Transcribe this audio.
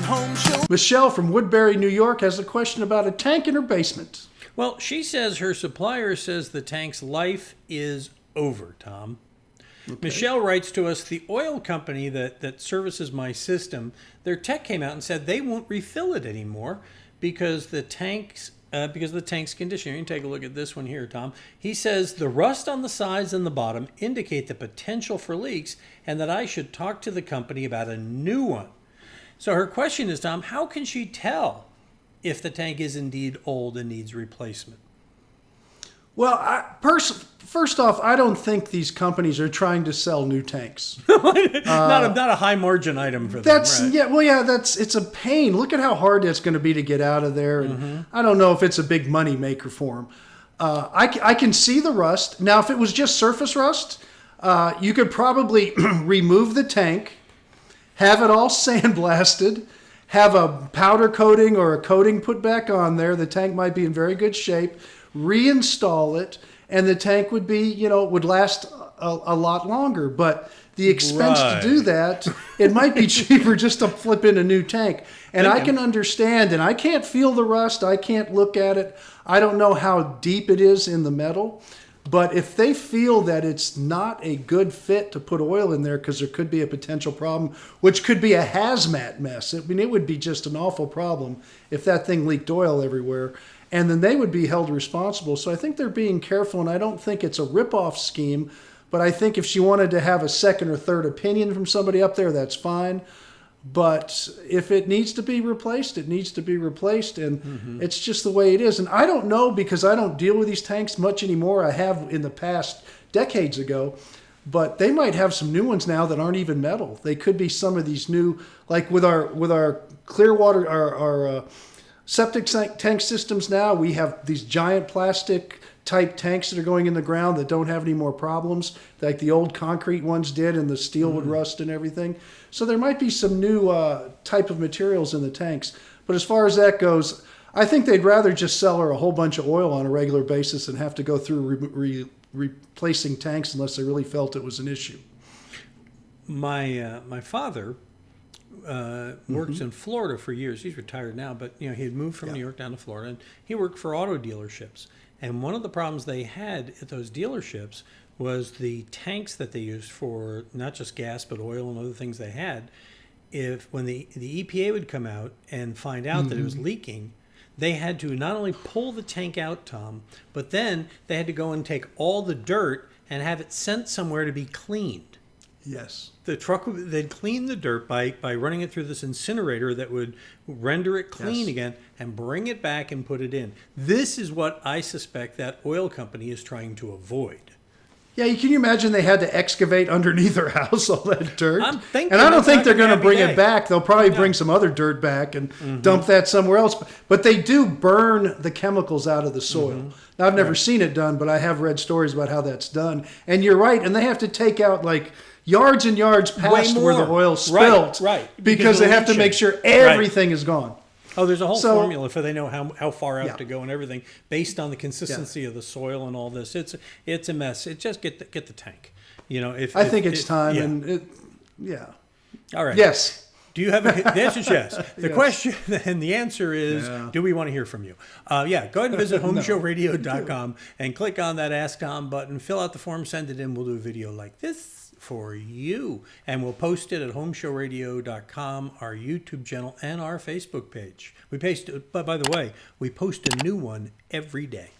Home Show. Michelle from Woodbury, New York, has a question about a tank in her basement. Well, she says her supplier says the tank's life is over, Tom. Okay. Michelle writes to us, the oil company that services my system, their tech came out and said they won't refill it anymore because the tank's condition. You can take a look at this one here, Tom. He says the rust on the sides and the bottom indicate the potential for leaks and that I should talk to the company about a new one. So her question is, Tom, how can she tell if the tank is indeed old and needs replacement? Well, first off, I don't think these companies are trying to sell new tanks. Not a high margin item for them. Right? It's a pain. Look at how hard it's going to be to get out of there. And I don't know if it's a big money maker for them. I can see the rust. Now, if it was just surface rust, you could probably remove the tank, have it all sandblasted, have a powder coating or a coating put back on there. The tank might be in very good shape. Reinstall it, and the tank would be, would last a lot longer. But the expense to do that, it might be cheaper just to flip in a new tank. And I can understand, and I can't feel the rust. I can't look at it. I don't know how deep it is in the metal. But if they feel that it's not a good fit to put oil in there because there could be a potential problem, which could be a hazmat mess. It would be just an awful problem if that thing leaked oil everywhere. And then they would be held responsible. So I think they're being careful, and I don't think it's a rip-off scheme. But I think if she wanted to have a second or third opinion from somebody up there, that's fine. But if it needs to be replaced, it needs to be replaced. And it's just the way it is. And I don't know because I don't deal with these tanks much anymore. I have in the past, decades ago. But they might have some new ones now that aren't even metal. They could be some of these new, like with our clear water, our septic tank systems now, we have these giant plastic type tanks that are going in the ground that don't have any more problems, like the old concrete ones did, and the steel would rust and everything. So there might be some new type of materials in the tanks. But as far as that goes, I think they'd rather just sell her a whole bunch of oil on a regular basis and have to go through replacing tanks unless they really felt it was an issue. My father works in Florida for years. He's retired now, but he had moved from New York down to Florida, and he worked for auto dealerships. And one of the problems they had at those dealerships was the tanks that they used for not just gas but oil and other things they had. When the EPA would come out and find out that it was leaking, they had to not only pull the tank out, Tom, but then they had to go and take all the dirt and have it sent somewhere to be cleaned. Yes. The truck, they'd clean the dirt by running it through this incinerator that would render it clean again and bring it back and put it in. This is what I suspect that oil company is trying to avoid. Yeah, can you imagine they had to excavate underneath their house all that dirt? I'm thinking, and I don't think they're going to bring it back. They'll probably bring some other dirt back and dump that somewhere else. But they do burn the chemicals out of the soil. Now, I've never seen it done, but I have read stories about how that's done. And you're right, and they have to take out yards and yards past where the oil spilled. Right. Because they have to make sure everything is gone. Oh, there's a whole formula for they know how far out to go and everything based on the consistency of the soil and all this. It's a mess. It just get the tank. I think it's time. All right. Yes. Do you have the answer is yes. The question and the answer is, do we want to hear from you? Go ahead and visit HomeShowRadio.com and click on that Ask Tom button. Fill out the form, send it in. We'll do a video like this for you, and we'll post it at HomeShowRadio.com, our YouTube channel, and our Facebook page. But by the way, we post a new one every day.